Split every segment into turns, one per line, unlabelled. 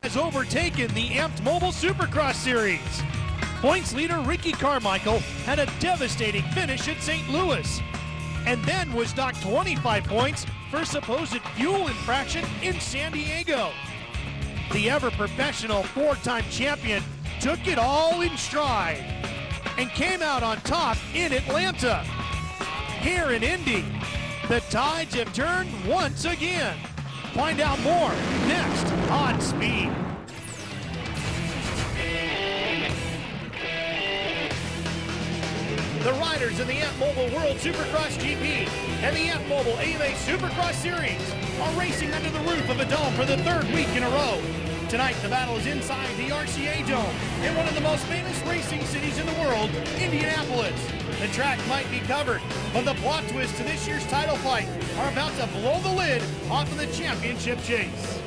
has overtaken the amped mobile Supercross series. Points leader Ricky Carmichael had a devastating finish at St. Louis, and then was docked 25 points for supposed fuel infraction in San Diego. The ever-professional four-time champion took it all in stride and came out on top in Atlanta. Here in Indy, the tides have turned once again. Find out more next on Speed. The riders in the Amp Mobile World Supercross GP and the Amp Mobile AMA Supercross Series are racing under the roof of a dome for the third week in a row. Tonight, the battle is inside the RCA Dome in one of the most famous racing cities in the world, Indianapolis. The track might be covered, but the plot twists to this year's title fight are about to blow the lid off of the championship chase.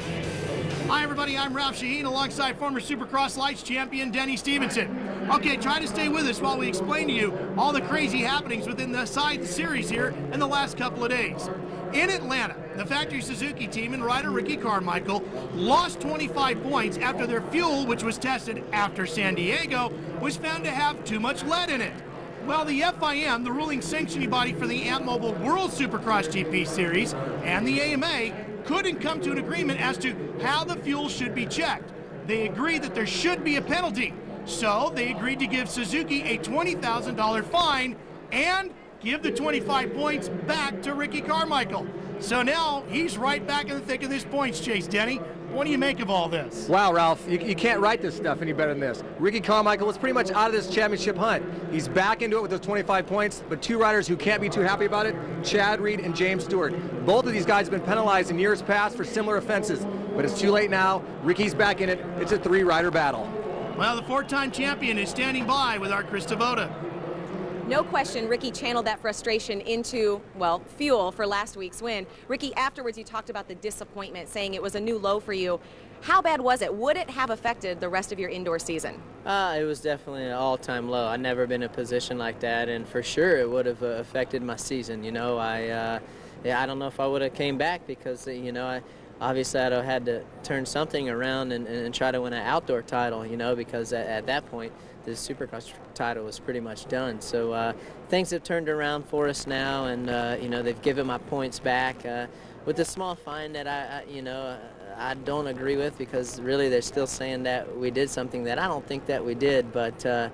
Hi everybody, I'm Ralph Shaheen alongside former Supercross Lights champion Denny Stevenson. Okay, try to stay with us while we explain to you all the crazy happenings within the side series here in the last couple of days. In Atlanta, the factory Suzuki team and rider Ricky Carmichael lost 25 points after their fuel, which was tested after San Diego, was found to have too much lead in it. Well, the FIM, the ruling sanctioning body for the Amp Mobile World Supercross GP Series, and the AMA couldn't come to an agreement as to how the fuel should be checked. They agreed that there should be a penalty, so they agreed to give Suzuki a $20,000 fine and give the 25 points back to Ricky Carmichael. So now he's right back in the thick of this points chase, Denny. What do you make of all this?
Wow, Ralph, you can't write this stuff any better than this. Ricky Carmichael was pretty much out of this championship hunt. He's back into it with those 25 points, but two riders who can't be too happy about it, Chad Reed and James Stewart. Both of these guys have been penalized in years past for similar offenses, but it's too late now. Ricky's back in it. It's a three-rider battle.
Well, the four-time champion is standing by with our Chris Devoda.
No question, Ricky channeled that frustration into, well, fuel for last week's win. Ricky, afterwards you talked about the disappointment, saying it was a new low for you. How bad was it? Would it have affected the rest of your indoor season?
It was definitely an all-time low. I've never been in a position like that, and for sure it would have affected my season. You know, I don't know if I would have came back because, you know, obviously I'd have had to turn something around and try to win an outdoor title, you know, because at that point the Supercross title was pretty much done. So things have turned around for us now, and you know, they've given my points back with the small fine that I don't agree with, because really they're still saying that we did something that I don't think that we did. But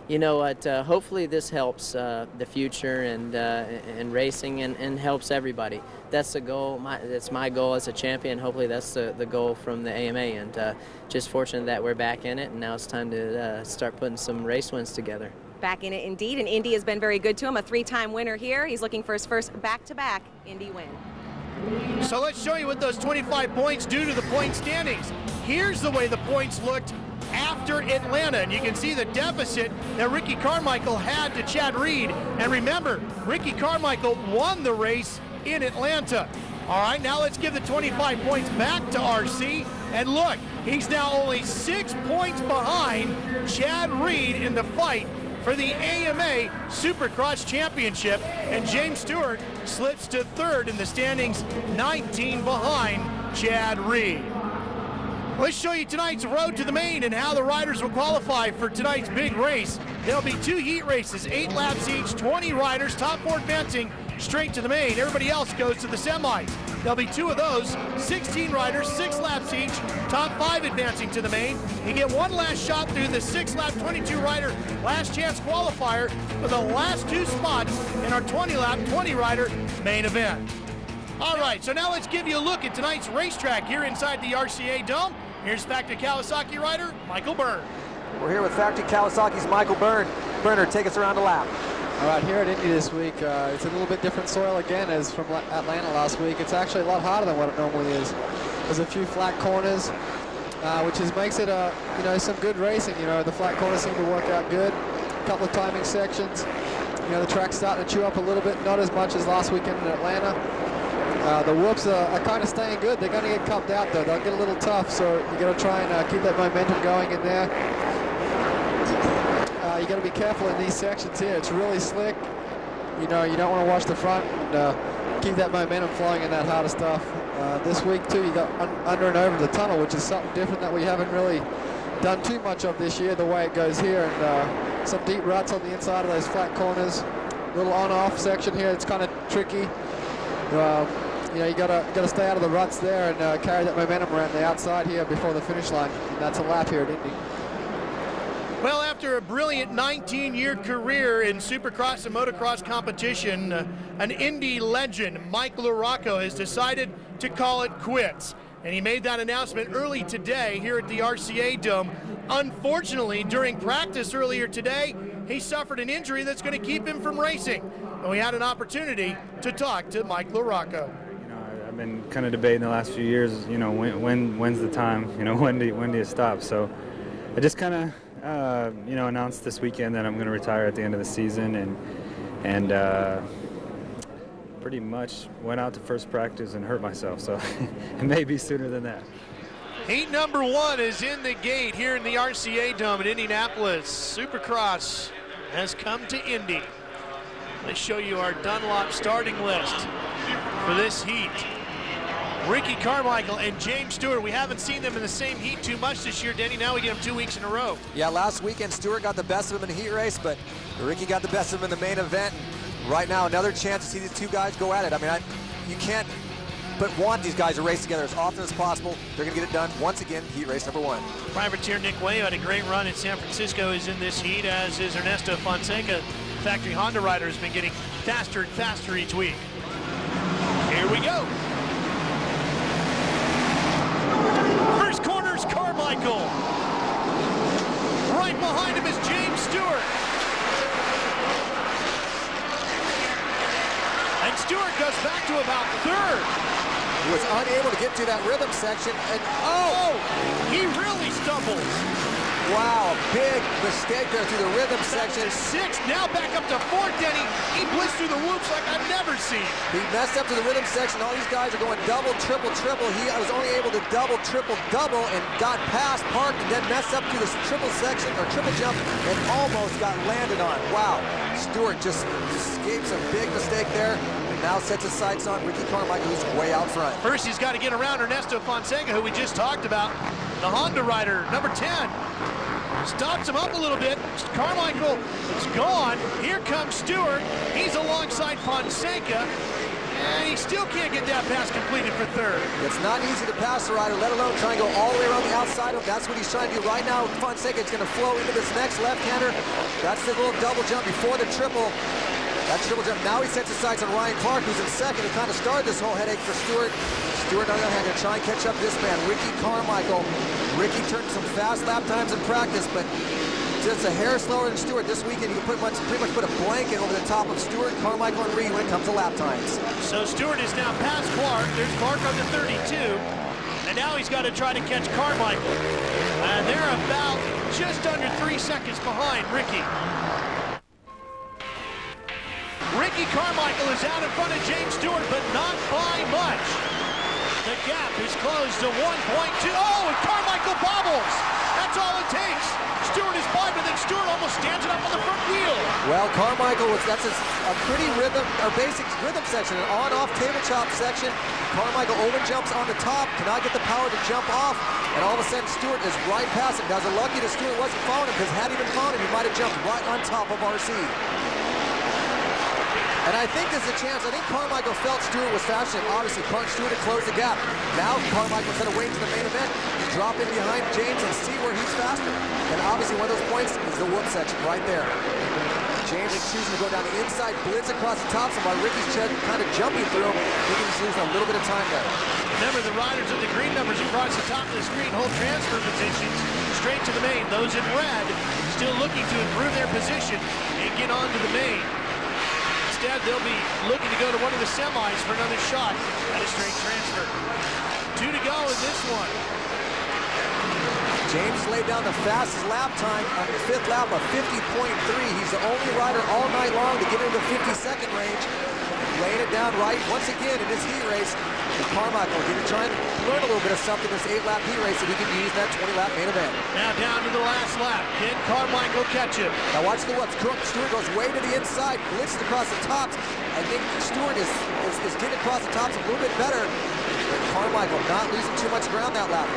you know what, hopefully this helps the future and racing and helps everybody. That's the goal. That's my goal as a champion. Hopefully that's the goal from the AMA, and just fortunate that we're back in it, and now it's time to start putting some race wins together.
Back in it indeed, and Indy has been very good to him, a three-time winner here. He's looking for his first back-to-back Indy win.
So let's show you what those 25 points do to the point standings. Here's the way the points looked after Atlanta, and you can see the deficit that Ricky Carmichael had to Chad Reed. And remember, Ricky Carmichael won the race in Atlanta. All right, now let's give the 25 points back to RC, and look, he's now only 6 points behind Chad Reed in the fight for the AMA Supercross Championship, and James Stewart slips to third in the standings, 19 behind Chad Reed. Let's show you tonight's road to the main and how the riders will qualify for tonight's big race. There'll be 2 heat races, 8 laps each, 20 riders, top 4 advancing straight to the main. Everybody else goes to the semis. There'll be 2 of those, 16 riders, 6 laps each, top 5 advancing to the main. You get one last shot through the 6-lap, 22-rider last chance qualifier for the last 2 spots in our 20-lap, 20-rider main event. All right, so now let's give you a look at tonight's racetrack here inside the RCA Dome. Here's Factory Kawasaki rider Michael Byrne.
We're here with Factory Kawasaki's Michael Byrne. Burner, take us around the lap.
All right, here at Indy this week, it's a little bit different soil again as from Atlanta last week. It's actually a lot harder than what it normally is. There's a few flat corners, which makes it you know, some good racing. You know, the flat corners seem to work out good. A couple of timing sections. You know, the track's starting to chew up a little bit, not as much as last weekend in Atlanta. The whoops are kind of staying good. They're going to get cupped out though. They'll get a little tough, so you got to try and keep that momentum going in there. You got to be careful in these sections here. It's really slick. You know, you don't want to watch the front and keep that momentum flowing in that harder stuff. This week too, you got under and over the tunnel, which is something different that we haven't really done too much of this year, the way it goes here, and some deep ruts on the inside of those flat corners. Little on-off section here, it's kind of tricky. You know, you gotta stay out of the ruts there and carry that momentum around the outside here before the finish line. And that's a lap here at Indy.
Well, after a brilliant 19-year career in Supercross and motocross competition, an Indy legend, Mike LaRocco, has decided to call it quits. And he made that announcement early today here at the RCA Dome. Unfortunately, during practice earlier today, he suffered an injury that's going to keep him from racing. And we had an opportunity to talk to Mike LaRocco.
You know, I've been kind of debating the last few years, you know, when's the time, you know, when do you stop? So I just kind of you know, announced this weekend that I'm going to retire at the end of the season, and pretty much went out to first practice and hurt myself. So it may be sooner than that.
Heat number 1 is in the gate here in the RCA Dome in Indianapolis. Supercross has come to Indy. Let's show you our Dunlop starting list for this heat. Ricky Carmichael and James Stewart. We haven't seen them in the same heat too much this year, Denny. Now we get them 2 weeks in a row.
Yeah, last weekend Stewart got the best of him in the heat race, but Ricky got the best of him in the main event. And right now, another chance to see these two guys go at it. I mean, you can't but want these guys to race together as often as possible. They're going to get it done once again, heat race number 1.
Privateer Nick Way had a great run in San Francisco, is in this heat, as is Ernesto Fonseca. Factory Honda rider has been getting faster and faster each week. Here we go. First corner's Carmichael. Right behind him is James Stewart. And Stewart goes back to about 3rd.
He was unable to get to that rhythm section, and
he really stumbled.
Wow, big mistake there through the rhythm section.
6th, now back up to 4th, Denny. He blitzed through the whoops like I've never seen.
He messed up to the rhythm section. All these guys are going double, triple, triple. He was only able to double, triple, double, and got past, parked, and then messed up to this triple section, or triple jump, and almost got landed on. Wow, Stewart just escapes a big mistake there. Now sets his sights on Ricky Carmichael, who's way out front.
First, he's got to get around Ernesto Fonseca, who we just talked about. The Honda rider, number 10. Stops him up a little bit. Carmichael is gone. Here comes Stewart. He's alongside Fonseca. And he still can't get that pass completed for 3rd.
It's not easy to pass the rider, let alone try and go all the way around the outside of him. That's what he's trying to do right now. Fonseca is going to flow into this next left-hander. That's the little double jump before the triple. That triple jump. Now he sets his sights on Ryan Clark, who's in 2nd, who kind of started this whole headache for Stewart. Stewart, on the other hand, going to try and catch up this man, Ricky Carmichael. Ricky turned some fast lap times in practice, but just a hair slower than Stewart. This weekend, you can pretty much put a blanket over the top of Stewart, Carmichael, and Reed when it comes to lap times.
So Stewart is now past Clark. There's Clark on the 32. And now he's got to try to catch Carmichael. And they're about just under 3 seconds behind Ricky. Ricky Carmichael is out in front of James Stewart, but not by much. The gap is closed to 1.2. Oh, and Carmichael bobbles. That's all it takes. Stewart is by, but then Stewart almost stands it up on the front wheel.
Well, Carmichael, that's a pretty basic rhythm section, an on-off table chop section. Carmichael over jumps on the top, cannot get the power to jump off, and all of a sudden Stewart is right past him. Guys are lucky that Stewart wasn't following him, because had he been following him, he might have jumped right on top of RC. And I think there's a chance. I think Carmichael felt Stewart was faster. Obviously, Stewart had closed the gap. Now Carmichael instead of waiting to the main event, drop in behind James and see where he's faster. And obviously, one of those points is the whoop section right there. James is choosing to go down the inside, blitz across the top, so while Ricky's kind of jumping through him, he's losing a little bit of time there.
Remember, the riders of the green numbers across the top of the screen hold transfer positions straight to the main. Those in red still looking to improve their position and get on to the main. Instead, they'll be looking to go to one of the semis for another shot at a straight transfer. 2 to go in this one.
James laid down the fastest lap time on the 5th lap of 50.3. He's the only rider all night long to get into the 50-second range. Laying it down right once again in this heat race. And Carmichael going to try and learn a little bit of something in this 8-lap heat race that he can use in that 20-lap main event.
Now down to the last lap. Can Carmichael catch him?
Now watch the whoops. Stewart goes way to the inside, blitzes across the tops. I think Stewart is getting across the tops a little bit better. Carmichael not losing too much ground that lap.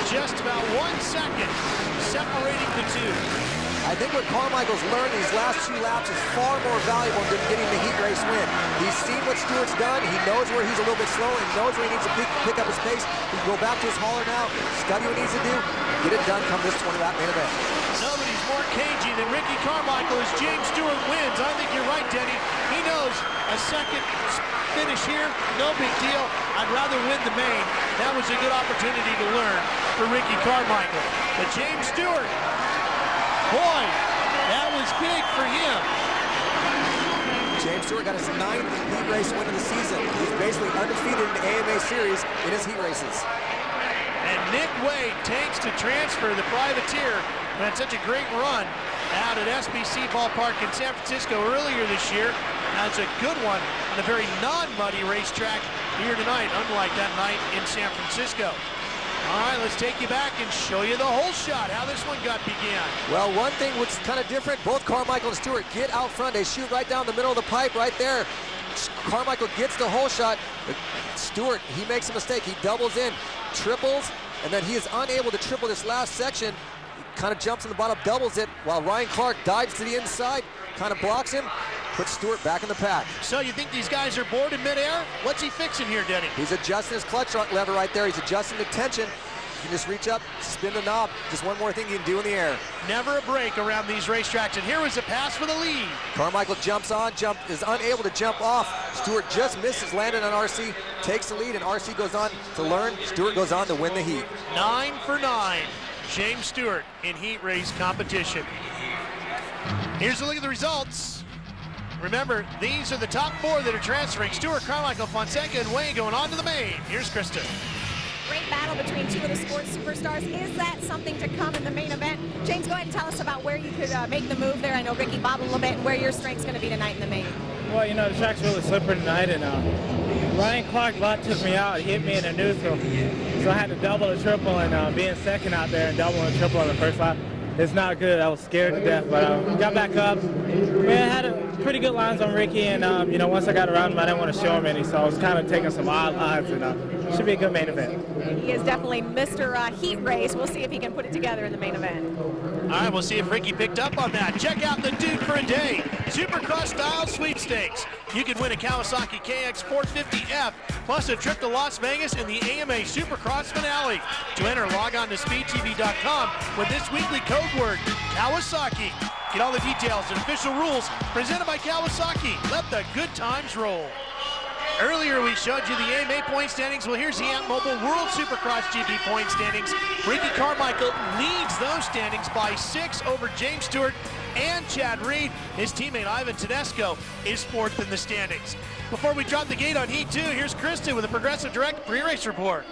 Just about 1 second separating the two.
I think what Carmichael's learned these last 2 laps is far more valuable than getting the heat race win. He's seen what Stewart's done. He knows where he's a little bit slow. He knows where he needs to pick up his pace. He can go back to his hauler now, study what he needs to do, get it done come this 20-lap main event.
Nobody's more cagey than Ricky Carmichael as James Stewart wins. I think you're right, Denny. He knows a second finish here, no big deal. I'd rather win the main. That was a good opportunity to learn for Ricky Carmichael. But James Stewart, boy, that was big for him.
James Stewart got his 9th heat race win of the season. He's basically undefeated in the AMA series in his heat races.
And Nick Wade takes to transfer the privateer who had such a great run out at SBC Ballpark in San Francisco earlier this year. That's a good one on a very non-muddy racetrack here tonight, unlike that night in San Francisco. All right, let's take you back and show you the whole shot, how this one began.
Well, one thing which is kind of different, both Carmichael and Stewart get out front. They shoot right down the middle of the pipe right there. Carmichael gets the whole shot. Stewart, he makes a mistake. He doubles in, triples, and then he is unable to triple this last section. He kind of jumps in the bottom, doubles it, while Ryan Clark dives to the inside, kind of blocks him, puts Stewart back in the pack.
So you think these guys are bored in midair? What's he fixing here, Denny?
He's adjusting his clutch lever right there. He's adjusting the tension. You can just reach up, spin the knob. Just one more thing you can do in the air.
Never a break around these racetracks, and here was a pass for the lead.
Carmichael jumps on, is unable to jump off. Stewart just misses, landing on RC, takes the lead, and RC goes on to learn. Stewart goes on to win the heat.
9 for 9, James Stewart in heat race competition. Here's a look at the results. Remember, these are the top 4 that are transferring. Stewart, Carmichael, Fonseca, and Wayne going on to the main. Here's Krista.
Great battle between 2 of the sports superstars. Is that something to come in the main event? James, go ahead and tell us about where you could make the move there. I know Ricky bobbed a little bit, and where your strength's going to be tonight in the main.
Well, you know, the track's really slippery tonight, and Ryan Clark took me out. He hit me in the neutral, so I had to double and triple, and being second out there and double and triple on the first lap, it's not good. I was scared to death, but got back up. We had pretty good lines on Ricky, and you know, once I got around him, I didn't want to show him any, so I was kind of taking some odd lines, and should be a good main event.
He is definitely Mr. Heat Race. We'll see if he can put it together in the main event.
All right, we'll see if Ricky picked up on that. Check out the Dude for a Day Supercross style sweepstakes. You can win a Kawasaki KX450F plus a trip to Las Vegas in the AMA Supercross finale. To enter, log on to speedtv.com with this weekly code word, Kawasaki. Get all the details and official rules presented by Kawasaki. Let the good times roll. Earlier we showed you the AMA point standings. Well, here's the Ant Mobile World Supercross GP point standings. Ricky Carmichael leads those standings by 6 over James Stewart and Chad Reed. His teammate Ivan Tedesco is 4th in the standings. Before we drop the gate on Heat 2, here's Kristen with a Progressive Direct pre-race report.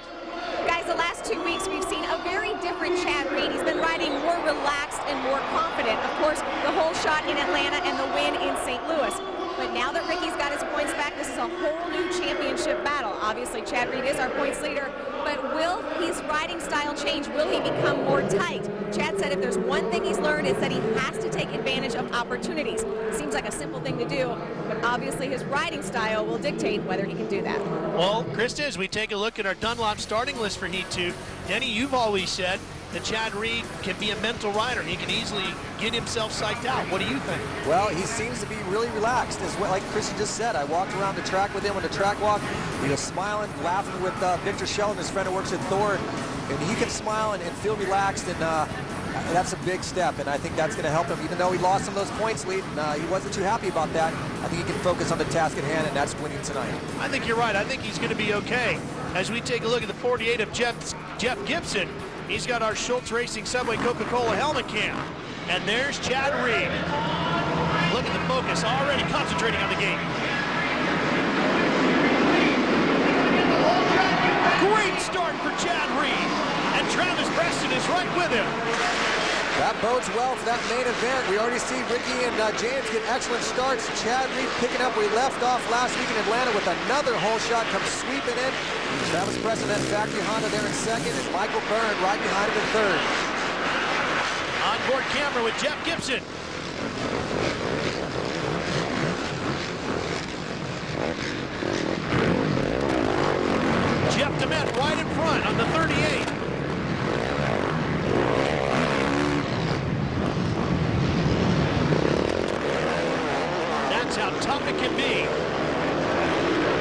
Guys, the last 2 weeks we've seen a very different Chad Reed. He's been riding more relaxed and more confident. Of course, the whole shot in Atlanta and the win in St. Louis. But now that Ricky's got his points back, this is a whole new championship battle. Obviously, Chad Reed is our points leader, but will his riding style change? Will he become more tight? Chad said if there's one thing he's learned, it's that he has to take advantage of opportunities. Seems like a simple thing to do, but obviously his riding style will dictate whether he can do that.
Well, Krista, as we take a look at our Dunlop starting list for Heat 2, Denny, you've always said that Chad Reed can be a mental rider. He can easily get himself psyched out. What do you think?
Well, he seems to be really relaxed, as well. Like Christian just said, I walked around the track with him on the track walk. He was smiling, laughing with Victor Sheldon, his friend who works at Thor, and he can smile and feel relaxed, and that's a big step, and I think that's going to help him. Even though he lost some of those points lead, and he wasn't too happy about that, I think he can focus on the task at hand, and that's winning tonight.
I think you're right. I think he's going to be okay. As we take a look at the 48 of Jeff Gibson, he's got our Schultz Racing Subway Coca-Cola helmet cam. And there's Chad Reed. Look at the focus, already concentrating on the game. Great start for Chad Reed. And Travis Preston is right with him.
That bodes well for that main event. We already see Ricky and James get excellent starts. Chad Reed picking up where he left off last week in Atlanta with another hole shot, comes sweeping in. Travis Preston, that factory Honda there in second, and Michael Byrne right behind him in third.
Onboard camera with Jeff Gibson. Jeff DeMett right in front on the 38. That's how tough it can be.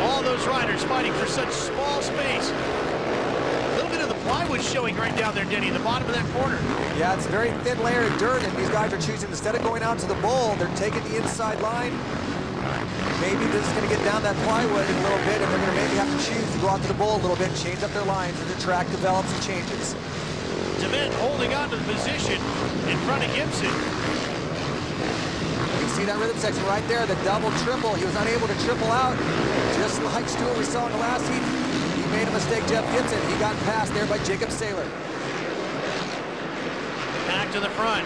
All those riders fighting for such small space. A little bit of the plywood showing right down there, Denny, the bottom of that corner.
Yeah, it's a very thin layer of dirt, and these guys are choosing, instead of going out to the bowl, they're taking the inside line. Maybe this is going to get down that plywood in a little bit, and they're going to maybe have to choose to go out to the bowl a little bit and change up their lines as the track develops and changes.
DeMett holding on to the position in front of Gibson.
You can see that rhythm section right there, the double triple. He was unable to triple out, just like Stewart we saw in the last heat. He made a mistake, Jeff Gibson. He got passed there by Jacob Saylor.
Back to the front.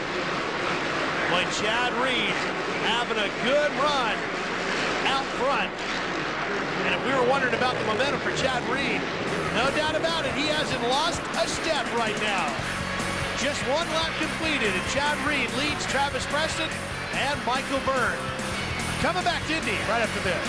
When Chad Reed having a good run out front. And if we were wondering about the momentum for Chad Reed, no doubt about it, he hasn't lost a step right now. Just one lap completed, and Chad Reed leads Travis Preston and Michael Byrne. Coming back to Indy right after this.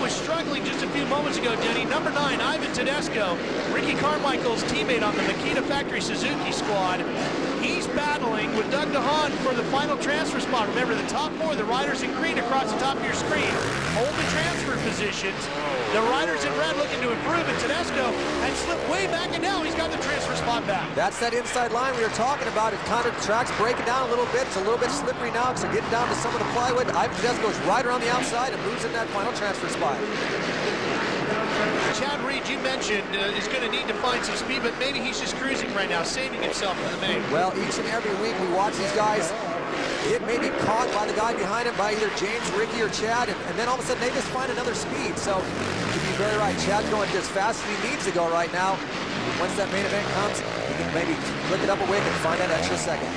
Struggling just a few moments ago, Denny. Number 9, Ivan Tedesco, Ricky Carmichael's teammate on the Makita Factory Suzuki squad. He's battling with Doug DeHaan for the final transfer spot. Remember, the top 4, the riders in green across the top of your screen, hold the transfer positions. The riders in red looking to improve, and Tedesco had slipped way back, and now he's got the transfer spot back.
That's that inside line we were talking about. It kind of track's breaking down a little bit. It's a little bit slippery now because they're getting down to some of the plywood. Ivan Tedesco is right around the outside and moves in that final transfer spot.
Chad Reed, you mentioned, is going to need to find some speed, but maybe he's just cruising right now, saving himself in the main.
Well, each and every week we watch these guys. It may be caught by the guy behind him, by either James, Ricky, or Chad, and then all of a sudden they just find another speed. So you'd be very right. Chad's going as fast as he needs to go right now. Once that main event comes, he can maybe flick it up a wick and find that extra second.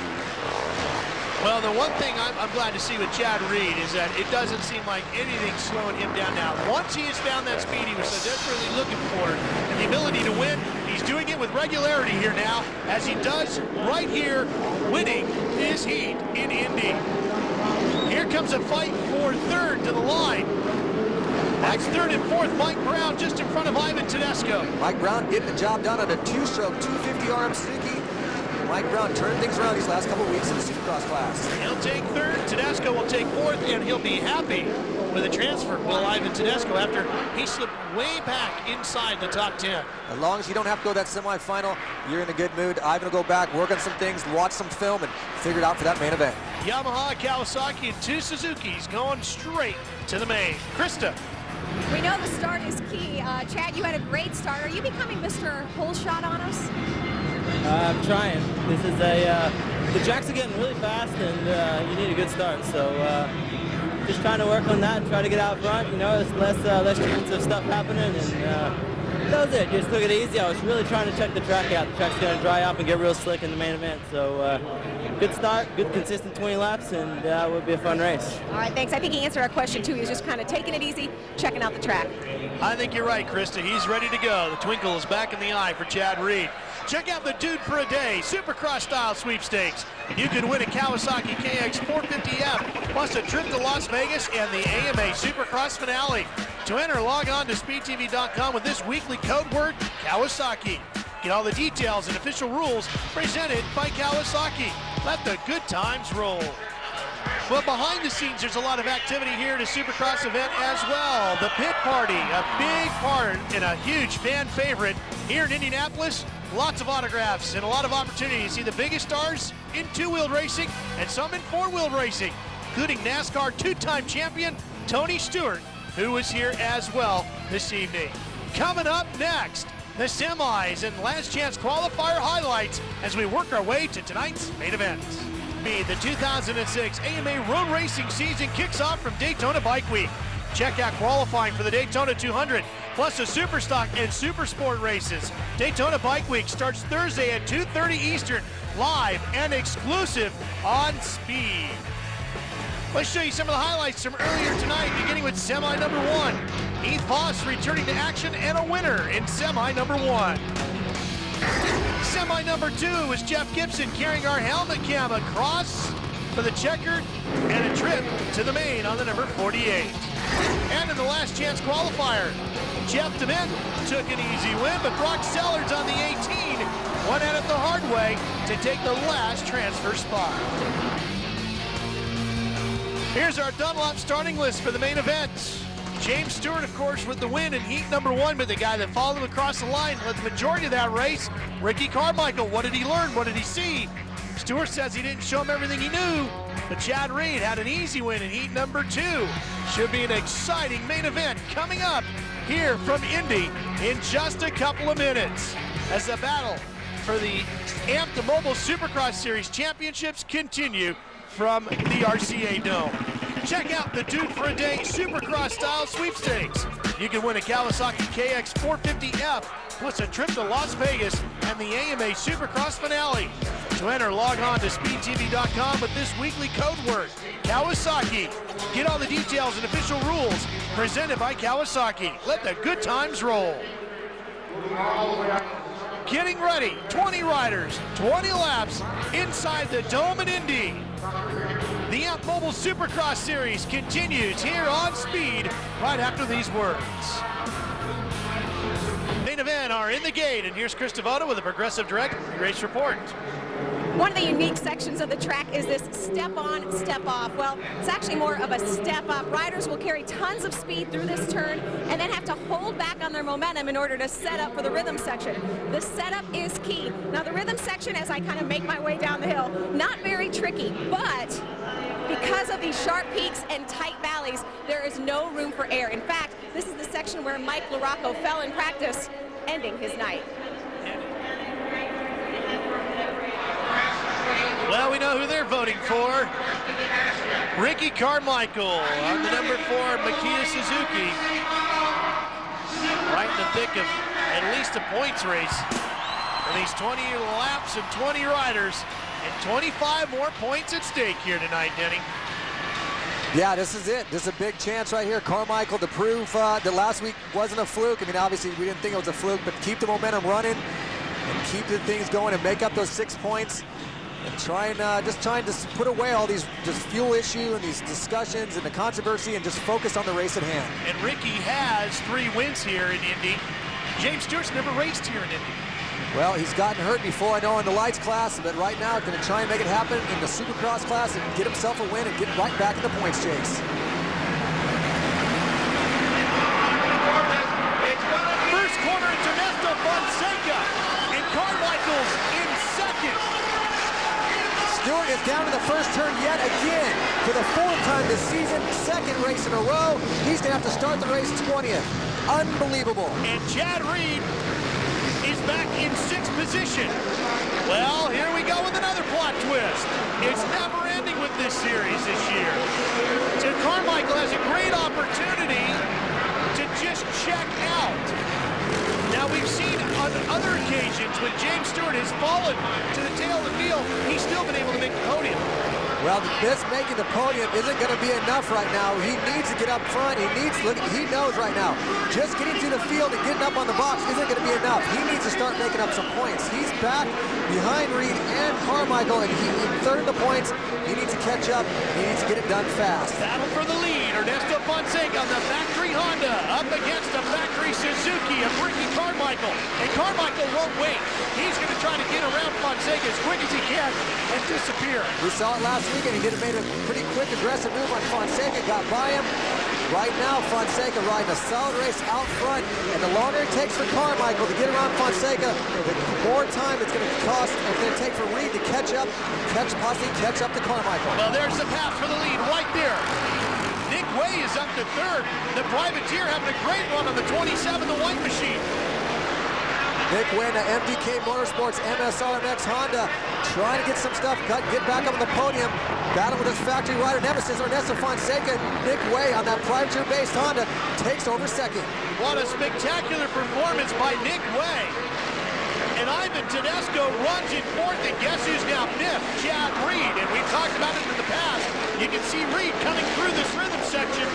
Well, the one thing I'm glad to see with Chad Reed is that it doesn't seem like anything's slowing him down now. Once he has found that speed he was so desperately looking for and the ability to win, he's doing it with regularity here now, as he does right here, winning his heat in Indy. Here comes a fight for third to the line. That's third and fourth. Mike Brown just in front of Ivan Tedesco.
Mike Brown getting the job done on a 2-stroke 250 RM Suzuki. Mike Brown turned things around these last couple of weeks in the Supercross class.
He'll take third, Tedesco will take fourth, and he'll be happy with a transfer. Will Ivan Tedesco, after he slipped way back inside the top 10.
As long as you don't have to go that semifinal, you're in a good mood. Ivan will go back, work on some things, watch some film, and figure it out for that main event.
Yamaha, Kawasaki, and 2 Suzukis going straight to the main. Krista.
We know the start is key. Chad, you had a great start. Are you becoming Mr. Whole Shot on us?
I'm trying. This is the tracks are getting really fast, and you need a good start. So just trying to work on that, try to get out front. You know, there's less chance of stuff happening, and that was it. Just took it easy. I was really trying to check the track out. The track's going to dry up and get real slick in the main event. So good start, good consistent 20 laps, and it will be a fun race.
All right, thanks. I think he answered our question too. He was just kind of taking it easy, checking out the track.
I think you're right, Krista. He's ready to go. The twinkle is back in the eye for Chad Reed. Check out the Dude for a Day Supercross style sweepstakes. You could win a Kawasaki KX 450F plus a trip to Las Vegas and the AMA Supercross finale. To enter, log on to speedtv.com with this weekly code word Kawasaki. Get all the details and official rules presented by Kawasaki. Let the good times roll. Well, behind the scenes, there's a lot of activity here at a Supercross event as well. The pit party, a big part and a huge fan favorite here in Indianapolis. Lots of autographs and a lot of opportunity to see the biggest stars in 2-wheel racing and some in 4-wheel racing, including NASCAR 2-time champion Tony Stewart, who was here as well this evening. Coming up next, the semis and last chance qualifier highlights as we work our way to tonight's main event. The 2006 AMA Road Racing season kicks off from Daytona Bike Week. Check out qualifying for the Daytona 200, plus the Superstock and Supersport races. Daytona Bike Week starts Thursday at 2:30 Eastern, live and exclusive on Speed. Let's show you some of the highlights from earlier tonight, beginning with semi number 1. Heath Voss returning to action and a winner in semi number 1. Semi number 2 was Jeff Gibson carrying our helmet cam across for the checkered and a trip to the main on the number 48. And in the last chance qualifier, Jeff DeMint took an easy win, but Brock Sellards on the 18 went at it the hard way to take the last transfer spot. Here's our Dunlop starting list for the main event. James Stewart, of course, with the win in heat number 1, but the guy that followed him across the line led the majority of that race, Ricky Carmichael. What did he learn? What did he see? Stewart says he didn't show him everything he knew, but Chad Reed had an easy win in heat number 2. Should be an exciting main event coming up here from Indy in just a couple of minutes as the battle for the AMP Mobile Supercross Series championships continue from the RCA Dome. Check out the Dude for a Day Supercross style sweepstakes. You can win a Kawasaki KX 450F plus a trip to Las Vegas and the AMA Supercross finale. To enter, log on to speedtv.com with this weekly code word, Kawasaki. Get all the details and official rules presented by Kawasaki. Let the good times roll. Getting ready, 20 riders, 20 laps inside the Dome in Indy. The AMP Mobile Supercross Series continues here on Speed right after these words. Main event are in the gate, and here's Chris Devoto with a Progressive Direct race report.
One of the unique sections of the track is this step on, step off. Well, it's actually more of a step up. Riders will carry tons of speed through this turn and then have to hold back on their momentum in order to set up for the rhythm section. The setup is key. Now the rhythm section, as I kind of make my way down the hill, not very tricky, but because of these sharp peaks and tight valleys, there is no room for error. In fact, this is the section where Mike LaRocco fell in practice, ending his night.
Well, we know who they're voting for. Ricky Carmichael on the number 4 Makita Suzuki. Right in the thick of at least a points race. And these 20 laps and 20 riders and 25 more points at stake here tonight, Denny.
Yeah, this is it. This is a big chance right here. Carmichael to prove that last week wasn't a fluke. I mean, obviously we didn't think it was a fluke, but keep the momentum running and keep the things going and make up those 6 points. And just trying to put away all these just fuel issue and these discussions and the controversy and just focus on the race at hand.
And Ricky has 3 wins here in Indy. James Stewart's never raced here in Indy.
Well, he's gotten hurt before, I know, in the lights class, but right now going to try and make it happen in the Supercross class and get himself a win and get right back in the points chase.
First corner, it's Ernesto Fonseca, and Carmichael's in second.
Stewart is down to the first turn yet again for the 4th time this season, 2nd race in a row. He's going to have to start the race 20th. Unbelievable.
And Chad Reed is back in 6th position. Well, here we go with another plot twist. It's never ending with this series this year. So Carmichael has a great opportunity to just check out. Now, we've seen on other occasions when James Stewart has fallen to the tail of the field, he's still been able to make the podium.
Well, this making the podium isn't going to be enough right now. He needs to get up front. He knows right now, just getting through the field and getting up on the box isn't going to be enough. He needs to start making up some points. He's back behind Reed and Carmichael, and he's in 3rd in the points. He needs to catch up. He needs to get it done fast.
Battle for the lead. Ernesto Fonseca on the factory Honda up against the factory Suzuki of Ricky Carmichael. And Carmichael won't wait. He's going to try to get around Fonseca as quick as he can and disappear.
We saw it last week, and he made a pretty quick, aggressive move on Fonseca, got by him. Right now, Fonseca riding a solid race out front, and the longer it takes for Carmichael to get around Fonseca, the more time it's going to cost, and it's going to take for Reed to possibly catch up to Carmichael.
Well, there's the path for the lead right there. Nick Way is up to 3rd. The Privateer having a great run on the 27, the white machine.
Nick Way, MDK Motorsports, MSRMX Honda, trying to get some stuff cut, get back up on the podium. Battle with his factory rider nemesis, Ernesto Fonseca. Nick Way on that privateer-based Honda takes over second.
What a spectacular performance by Nick Way. And Ivan Tedesco runs in fourth, and guess who's now fifth? Chad Reed, and we've talked about it in the past. You can see Reed coming through this rhythm section.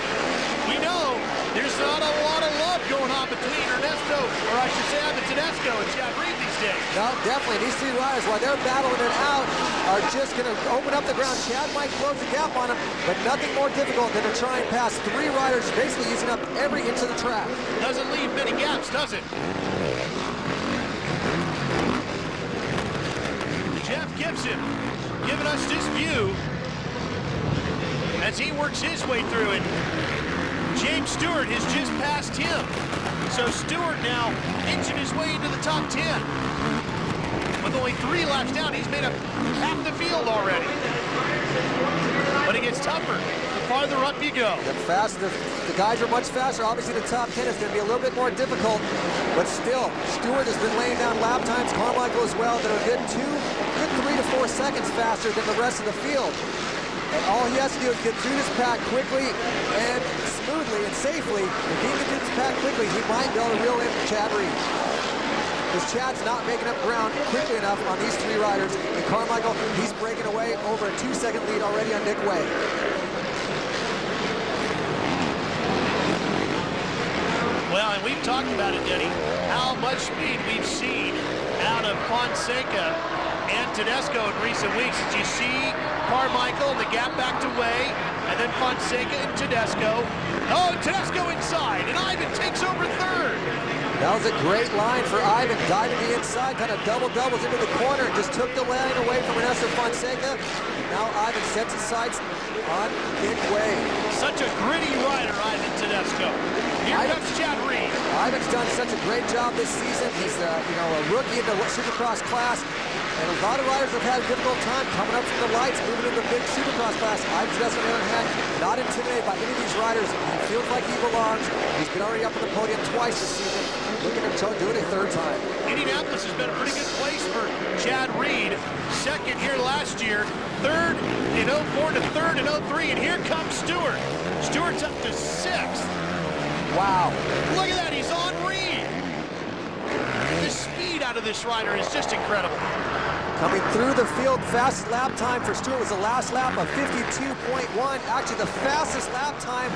We know there's not a lot of love going on between Ernesto, or I should say Ivan Tedesco and Chad Reed these days.
No, definitely. These three riders, while they're battling it out, are just going to open up the ground. Chad might close the gap on him, but nothing more difficult than to try and pass three riders, basically using up every inch of the track.
Doesn't leave many gaps, does it? Jeff Gibson giving us this view as he works his way through it. James Stewart has just passed him. So Stewart now inching his way into the top 10. With only 3 laps down, he's made up half the field already. But it gets tougher the farther up you go.
The guys are much faster. Obviously, the top 10 is going to be a little bit more difficult. But still, Stewart has been laying down lap times. Carmichael as well, that are good 3 to 4 seconds faster than the rest of the field. And all he has to do is get through this pack quickly and smoothly and safely. If he can do this pack quickly, he might be able to reel in Chad Reed. Because Chad's not making up ground quickly enough on these three riders. And Carmichael, he's breaking away over a 2-second lead already on Nick Way.
Well, and we've talked about it, Denny, how much speed we've seen out of Fonseca and Tedesco in recent weeks. As you see Carmichael, the gap back to Way, and then Fonseca and Tedesco. Oh, Tedesco inside, and Ivan takes over third.
That was a great line for Ivan, diving the inside, kind of doubles into the corner, and just took the lane away from Ernesto Fonseca. Now Ivan sets his sights on Nick Way.
Such a gritty rider, Ivan Tedesco. Here comes Chad Reed.
Ivan's done such a great job this season. He's a rookie in the Supercross class. And a lot of riders have had a difficult time coming up from the lights, moving into the big Supercross class. Ivan Tedesco, on the other hand, not intimidated by any of these riders. He feels like he belongs. He's been already up on the podium twice this season. Looking to do it a third time.
Indianapolis has been a pretty good place for Chad Reed. Second here last year. Third in 04 to third in 03. And here comes Stewart. Stewart's up to 6th.
Wow.
Look at that. He's on Reed. The speed out of this rider is just incredible.
Coming through the field, fastest lap time for Stewart was the last lap of 52.1. Actually, the fastest lap time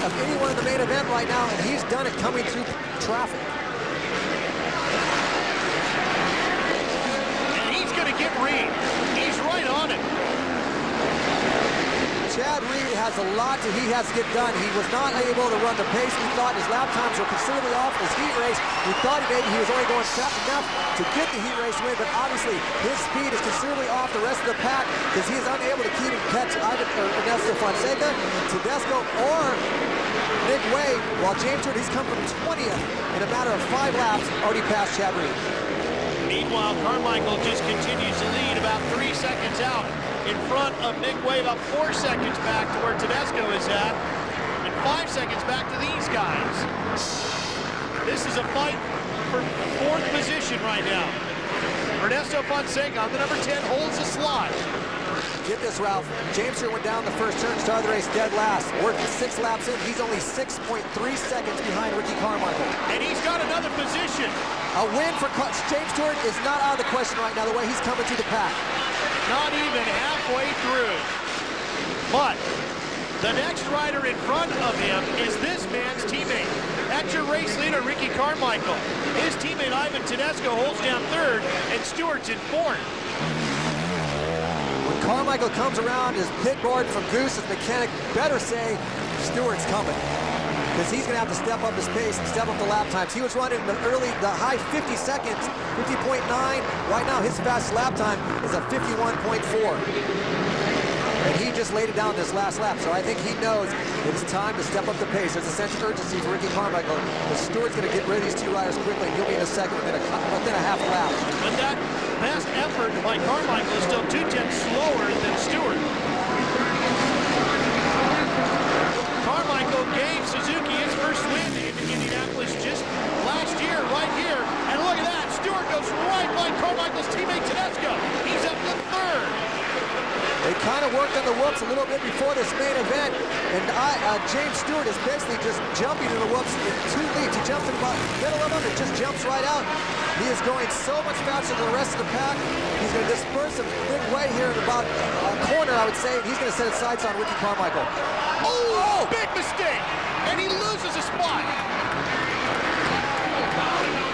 of anyone in the main event right now, and he's done it coming through traffic.
And he's going to get Reed. He's right on it.
Chad Reed has a lot that he has to get done. He was not able to run the pace we thought. His lap times were considerably off in his heat race. We thought maybe he was only going fast enough to get the heat race win, but obviously his speed is considerably off the rest of the pack because he is unable to keep and catch either Ernesto Fonseca, Tedesco, or Nick Way, while James Stewart, he's come from 20th in a matter of 5 laps, already passed Chad Reed.
Meanwhile, Carmichael just continues to lead about 3 seconds out in front of Nick Way, about 4 seconds back to where Tedesco is at, and 5 seconds back to these guys. This is a fight for 4th position right now. Ernesto Fonseca on the number 10 holds the slot.
Get this, Ralph. James Stewart went down the first turn, started the race dead last. We're 6 laps in. He's only 6.3 seconds behind Ricky Carmichael.
And he's got another position.
A win for James Stewart is not out of the question right now, the way he's coming through the pack.
Not even halfway through. But the next rider in front of him is this man's teammate. That's your race leader, Ricky Carmichael. His teammate, Ivan Tedesco, holds down 3rd, and Stewart's in 4th.
When Carmichael comes around his pit board from Goose, his mechanic better say Stewart's coming. Because he's going to have to step up his pace and step up the lap times. He was running the high 50 seconds, 50.9. Right now, his fastest lap time is a 51.4. And he just laid it down this last lap, so I think he knows it's time to step up the pace. There's a sense of urgency for Ricky Carmichael. But Stewart's going to get rid of these 2 riders quickly, and he'll be in a second within a half a lap.
But that best effort by Carmichael is still 2/10 slower than Stewart. Carmichael gave Suzuki his first win in Indianapolis just last year, right here. And look at that,
on the whoops a little bit before this main event, and James Stewart is basically just jumping to the whoops in 2 leaps. He jumps in the middle of them and just jumps right out. He is going so much faster than the rest of the pack. He's going to disperse a big way here in about a corner, I would say, and he's going to set his sights on Ricky Carmichael.
Oh, big mistake, and he loses a spot.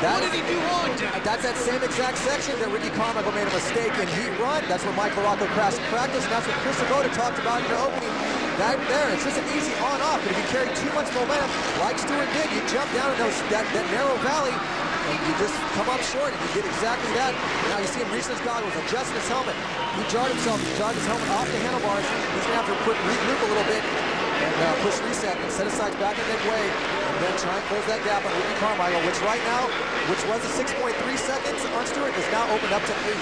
What did he do wrong, Danny?
That's that same exact section that Ricky Carmichael made a mistake in heat run. That's where Mike Baracco crashed in practice, and that's what Chris Sabota talked about in the opening. That there, it's just an easy on-off, but if you carry too much momentum, like Stewart did, you jump down in that narrow valley, and you just come up short, and you did exactly that. Now you see him reaching his goggles, adjusting his helmet. He jarred himself, he jarred his helmet off the handlebars. He's going to have to regroup a little bit and push reset and set his sights back in midway, and then try and close that gap on Ricky Carmichael, which right now, which was a 6.3 seconds on Stewart, is now opened up to 8.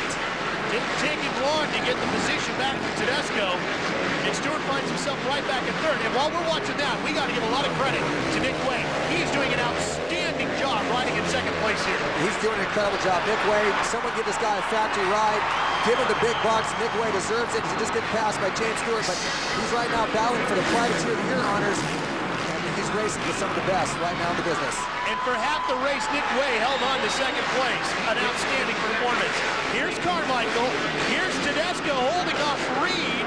Didn't take him long to get the position back to Tedesco, and Stewart finds himself right back in third. And while we're watching that, we got to give a lot of credit to Nick Way. He's doing an outstanding job riding in second place here.
He's doing an incredible job. Nick Way, someone give this guy a factory ride. Give him the big bucks. Nick Way deserves it. He just getting passed by James Stewart, but he's right now battling for the Privateer of the Year honors. And he's racing with some of the best right now in the business.
And for half the race, Nick Way held on to second place. An outstanding performance. Here's Carmichael. Here's Tedesco holding off Reed.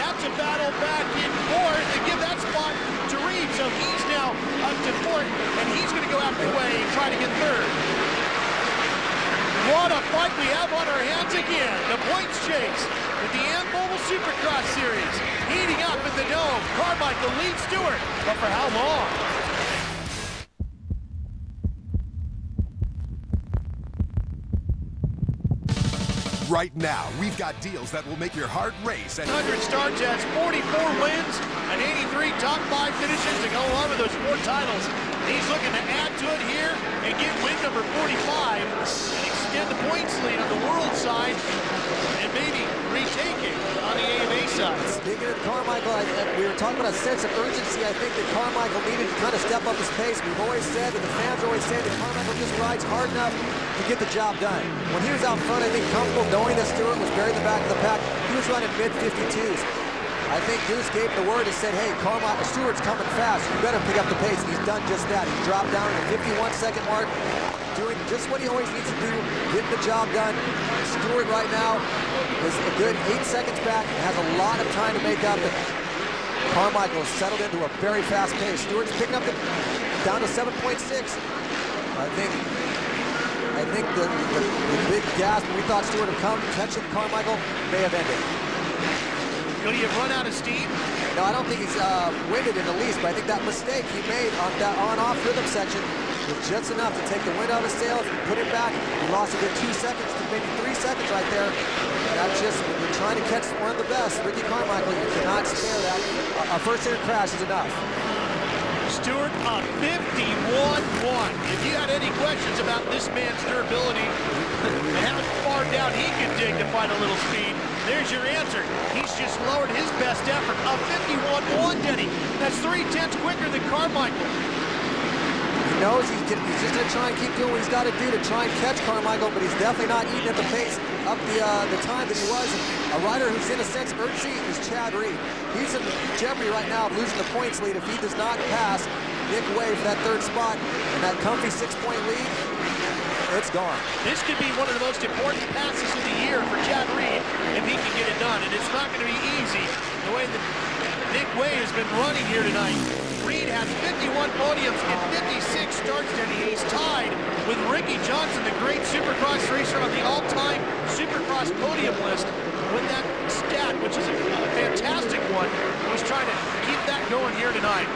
That's a battle back in fourth to give that spot to Reed. So he's now up to fourth, and he's going to go after Way and try to get third. What a fight we have on our hands again. The points chase with the Indianapolis Supercross Series heating up in the dome. Carmichael leads Stewart, but for how long?
Right now, we've got deals that will make your heart race. And
100 starts has 44 wins and 83 top 5 finishes to go along with those 4 titles. He's looking to add to it here and get win number 45 and extend the points lead on the world side and maybe retake it on the AMA side.
Speaking of Carmichael, we were talking about a sense of urgency. I think that Carmichael needed to kind of step up his pace. We've always said, and the fans always say, that Carmichael just rides hard enough to get the job done. When he was out front, I think comfortable knowing that Stewart was buried in the back of the pack, he was running mid-52s. I think Deuce gave the word and said, hey, Carmichael, Stewart's coming fast. You better pick up the pace. And he's done just that. He dropped down to the 51-second mark, doing just what he always needs to do, getting the job done. Stewart right now is a good 8 seconds back and has a lot of time to make up. And Carmichael has settled into a very fast pace. Stewart's picking up down to 7.6. I think the big gasp when we thought Stewart would come, catching Carmichael, may have ended.
Could he have run out of steam?
No, I don't think he's winded in the least, but I think that mistake he made on that on-off rhythm section was just enough to take the wind out of his sails and put it back. He lost a good 2 seconds to maybe 3 seconds right there. And that's just, when you're trying to catch one of the best, Ricky Carmichael, you cannot spare that. A first-inning crash is enough.
Stewart a 51-1. If you had any questions about this man's durability and how far down he can dig to find a little speed, there's your answer. He's just lowered his best effort. A 51-1, Denny. That's 3/10 quicker than Carmichael.
He knows he's just going to try and keep doing what he's got to do to try and catch Carmichael, but he's definitely not eating at the pace up the time that he was. And a rider who's in a sense of urgency is Chad Reed. He's in jeopardy right now of losing the points lead if he does not pass Nick Way for that third spot and that comfy 6-point lead. It's gone.
This could be one of the most important passes of the year for Chad Reed if he can get it done, and it's not going to be easy the way that Nick Way has been running here tonight. Reed has 51 podiums and 56 starts, and he's tied with Ricky Johnson, the great Supercross racer on the all-time Supercross podium list, with that stat, which is a fantastic one. He's trying to keep that going here tonight.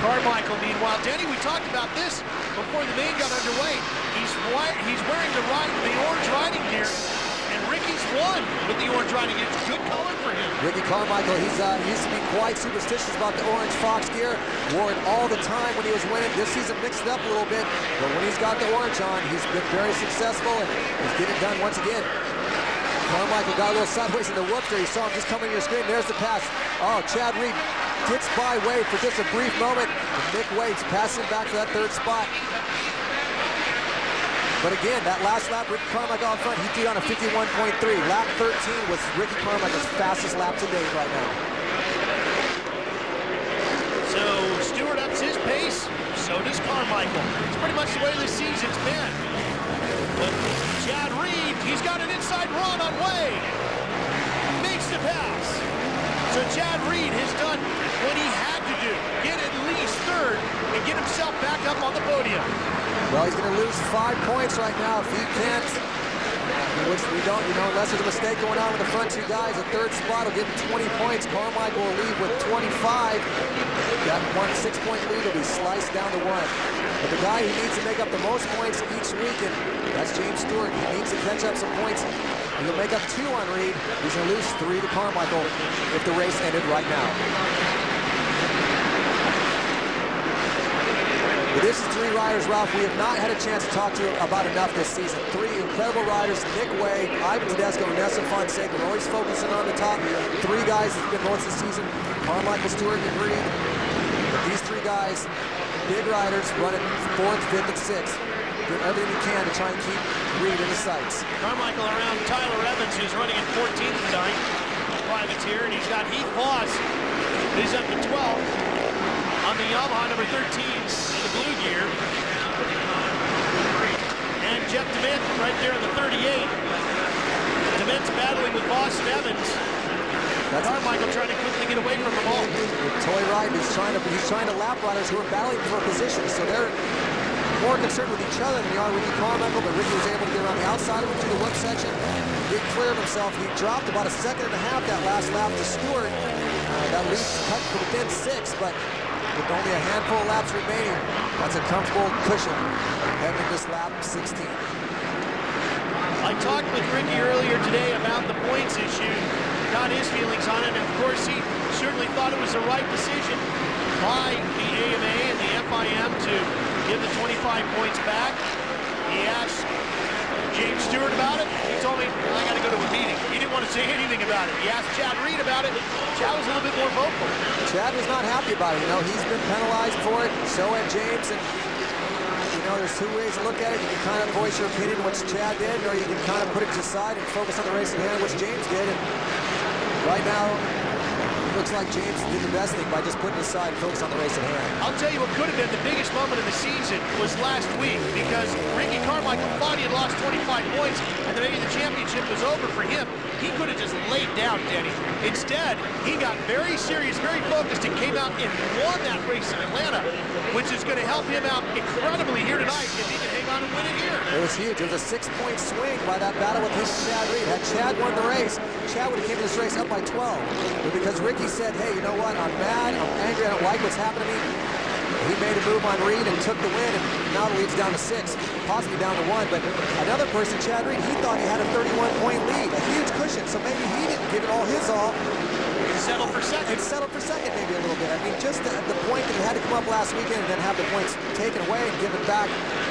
Carmichael, meanwhile, Danny, we talked about this before the main got underway. He's wearing the orange riding gear, and Ricky's won with the orange riding gear. Good color for him.
Ricky Carmichael, he used to be quite superstitious about the orange Fox gear. Wore it all the time when he was winning. This season mixed it up a little bit, but when he's got the orange on, he's been very successful, and he's getting it done once again. Carmichael got a little sideways in the whoop there. You saw him just coming to your screen. There's the pass. Oh, Chad Reed gets by Wade for just a brief moment. And Nick Wade's passing back to that third spot. But again, that last lap, Ricky Carmichael out front, he did on a 51.3. Lap 13 was Ricky Carmichael's fastest lap to date right now.
So Stewart ups his pace, so does Carmichael. It's pretty much the way the season's been. But Chad Reed, he's got an inside run on Way. Makes the pass. So Chad Reed has done what he had to do. Get at least third and get himself back up on the podium.
Well, he's going to lose 5 points right now if he can't, which we don't, unless there's a mistake going on with the front two guys. The third spot will give him 20 points. Carmichael will leave with 25. That 6-point lead will be sliced down to 1. But the guy who needs to make up the most points each week, and that's James Stewart. He needs to catch up some points. And he'll make up 2 on Reed. He's going to lose 3 to Carmichael if the race ended right now. But this is 3 riders, Ralph, we have not had a chance to talk to about enough this season. 3 incredible riders, Nick Way, Ivan Tedesco, and Nessa Fonseca. We're always focusing on the top 3 guys that's been most of the season, Carmichael, Stewart, and Reed. But these 3 guys, big riders, running 4th, 5th, and 6th. Doing everything he can to try and keep Reed in the sights.
Carmichael around Tyler Evans, who's running in 14th tonight. Privateer, and he's got Heath Voss, who's up to 12th on the Yamaha number 13 in the blue gear. And Jeff DeMint right there on the 38. DeMint's battling with Voss and Evans. Carmichael trying to quickly get away from them all.
Toy Ride, he's trying to lap riders who are battling for positions, so they're more concerned with each other than they are Ricky Carmichael, but Ricky was able to get around the outside of him to the whip section, get clear of himself. He dropped about 1.5 seconds that last lap to Stewart. That lead cut to within 6, but with only a handful of laps remaining, that's a comfortable cushion heading to this lap 16.
I talked with Ricky earlier today about the points issue, got his feelings on it, and of course he certainly thought it was the right decision by the AMA and the FIM to give the 25 points back. He asked James Stewart about it. He told me, I got to go to a meeting. He didn't want to say anything about it. He asked Chad Reed about it. Chad was a little bit more vocal.
Chad was not happy about it. He's been penalized for it. So had James. And there's 2 ways to look at it. You can kind of voice your opinion, which Chad did, or you can kind of put it to the side and focus on the race at hand, which James did. And right now, it looks like James did the best thing by just putting it aside and focus on the race at hand.
I'll tell you what could have been the biggest moment of the season was last week, because Ricky Carmichael thought he had lost 25 points and maybe the championship was over for him. He could have just laid down, Denny. Instead, he got very serious, very focused, and came out and won that race in Atlanta, which is going to help him out incredibly here tonight if he can hang on and win it here.
It was huge. It was a 6-point swing by that battle with him and Chad Reed. Had Chad won the race, Chad would have came to this race up by 12. But because Ricky said, hey, you know what, I'm mad, I'm angry, I don't like what's happening to me, he made a move on Reed and took the win, and now the lead's down to 6, possibly down to 1. But another person, Chad Reed, he thought he had a 31-point lead, a huge cushion, so maybe he didn't give it all his all.
Settled for second.
And settled for second maybe a little bit. I mean, just at the point that he had to come up last weekend and then have the points taken away and given back,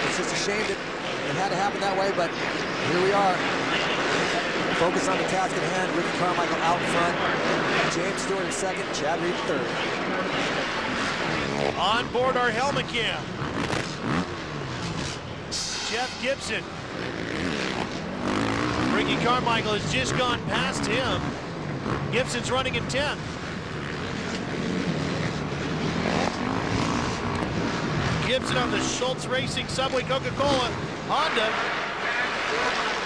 it's just a shame that it had to happen that way, but here we are. Focus on the task at hand. Ricky Carmichael out front. James Stewart in second. Chad Reed third.
On board our helmet cam, Jeff Gibson. Ricky Carmichael has just gone past him. Gibson's running in 10th. Gibson on the Schultz Racing Subway Coca-Cola Honda.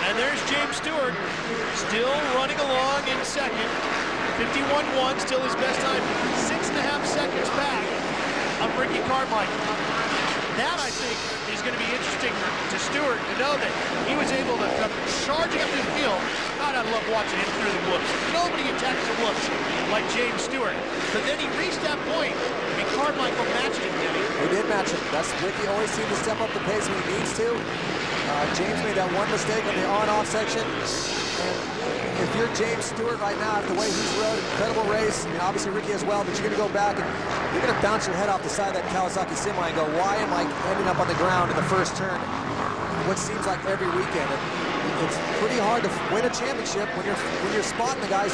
And there's James Stewart, still running along in second. 51.1, still his best time. 6.5 seconds back of Ricky Carmichael. That, I think, is going to be interesting to Stewart to know that he was able to come charging up the field. God, I love watching him through the whoops. Nobody attacks the whoops like James Stewart. But then he reached that point, and Carmichael matched him, didn't he?
He did match him. That's Ricky always seems to step up the pace when he needs to. James made that one mistake on the on-off section. And if you're James Stewart right now, after the way he's rode, incredible race, and obviously Ricky as well, but you're going to go back and you're going to bounce your head off the side of that Kawasaki semi and go, why am I ending up on the ground in the first turn? What seems like every weekend. It's pretty hard to win a championship when you're spotting the guys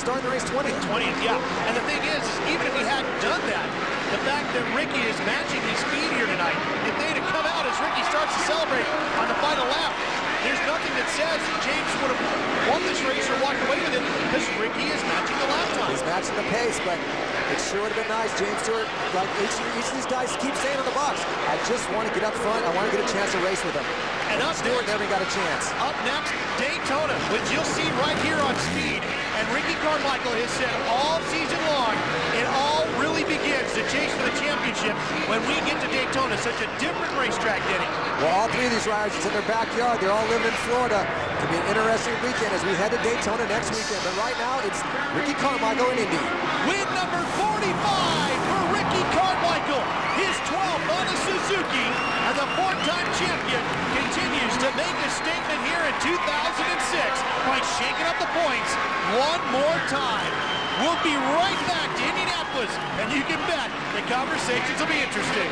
starting the race 20th.
20th, yeah. And the thing is, even if he hadn't done that, the fact that Ricky is matching his speed here tonight. If they'd have come out as Ricky starts to celebrate on the final lap, there's nothing that says James would have won this race or walked away with it because Ricky is matching the lap time.
He's matching the pace, but it sure would have been nice. James Stewart, like each of these guys keep saying on the box, I just want to get up front. I want to get a chance to race with him.
And up
Stewart never got a chance.
Up next, Daytona, which you'll see right here on Speed. And Ricky Carmichael has said all season long, it all really begins to chase for the championship when we get to Daytona, such a different racetrack, Denny.
Well, all three of these riders, it's in their backyard. They're all living in Florida. It'll be an interesting weekend as we head to Daytona next weekend. But right now, it's Ricky Carmichael in Indy.
Win number 45 for Ricky Carmichael. His 12th on a Suzuki, and the four-time champion continues to make a statement here in 2006 by shaking up the points one more time. We'll be right back to Indianapolis, and you can bet the conversations will be interesting.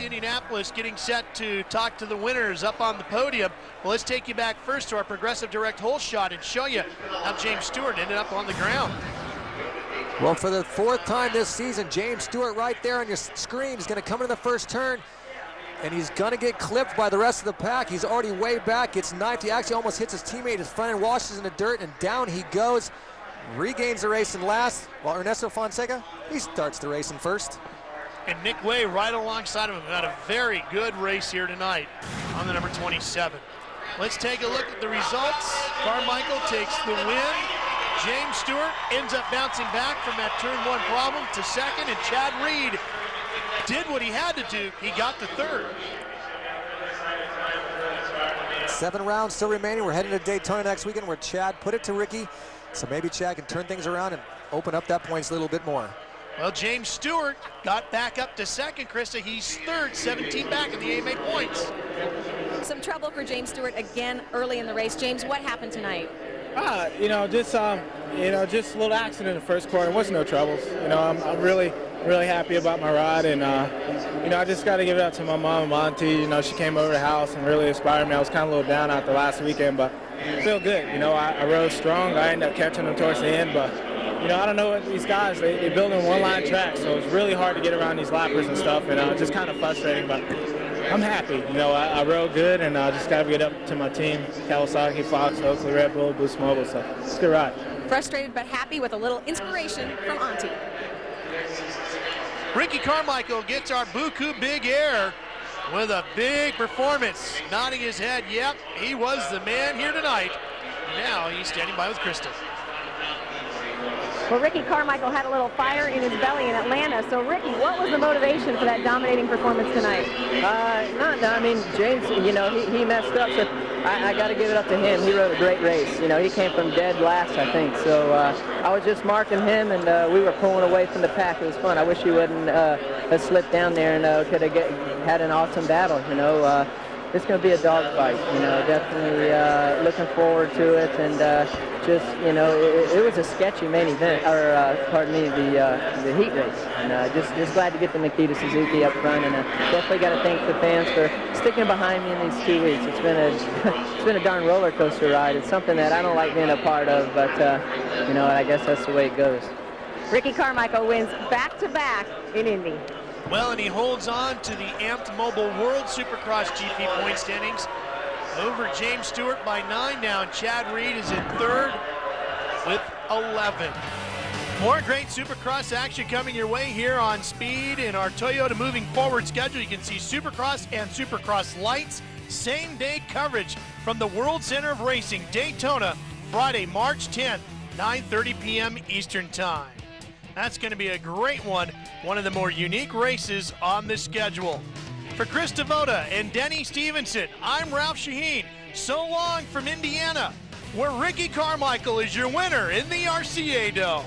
Indianapolis getting set to talk to the winners up on the podium. Well, let's take you back first to our progressive direct hole shot and show you how James Stewart ended up on the ground.
Well, for the fourth time this season, James Stewart right there on your screen is going to come into the first turn, and he's going to get clipped by the rest of the pack. He's already way back, gets knifed. He actually almost hits his teammate. His front end washes in the dirt, and down he goes. Regains the race in last, while Ernesto Fonseca, he starts the race in first.
And Nick Way right alongside of him had a very good race here tonight on the number 27. Let's take a look at the results. Carmichael takes the win. James Stewart ends up bouncing back from that turn one problem to second, and Chad Reed did what he had to do. He got to third.
7 rounds still remaining. We're heading to Daytona next weekend where Chad put it to Ricky. So maybe Chad can turn things around and open up that points a little bit more.
Well, James Stewart got back up to second, Krista. He's third, 17 back in the AMA points.
Some trouble for James Stewart again early in the race. James, what happened tonight?
Just a little accident in the first quarter. There was no troubles. I'm really happy about my ride, and I just got to give it up to my mom and my auntie. She came over the house and really inspired me. I was kind of a little down after last weekend, but I feel good. I rode strong. I ended up catching them towards the end, but I don't know what these guys, they build in one-line track, so it's really hard to get around these lappers and stuff, and just kind of frustrating, but I'm happy. I rode good, and I just got to get up to my team, Kawasaki, Fox, Oakley, Red Bull, Boost Mobile, so it's a good ride.
Frustrated but happy with a little inspiration from Auntie.
Ricky Carmichael gets our Buku Big Air with a big performance. Nodding his head, yep, he was the man here tonight. Now he's standing by with Krista.
Well, Ricky Carmichael had a little fire in his belly in Atlanta. So, Ricky, what was the motivation for that dominating performance tonight?
James, he messed up, so I got to give it up to him. He rode a great race. He came from dead last, I think. So I was just marking him, and we were pulling away from the pack. It was fun. I wish he wouldn't have slipped down there and could have had an awesome battle. It's going to be a dogfight. Definitely looking forward to it, and it was a sketchy main event, or the heat race. And just glad to get the Nikita Suzuki up front, and definitely got to thank the fans for sticking behind me in these 2 weeks. It's been a darn roller coaster ride. It's something that I don't like being a part of, but I guess that's the way it goes.
Ricky Carmichael wins back-to-back in Indy.
Well, and he holds on to the Amped Mobile World Supercross GP point standings over James Stewart by 9 now, and Chad Reed is in third with 11. More great Supercross action coming your way here on Speed in our Toyota Moving Forward schedule. You can see Supercross and Supercross Lights, same-day coverage from the World Center of Racing, Daytona, Friday, March 10th, 9:30 p.m. Eastern Time. That's going to be a great one of the more unique races on the schedule. For Chris Devoda and Denny Stevenson, I'm Ralph Shaheen. So long from Indiana, where Ricky Carmichael is your winner in the RCA Dome.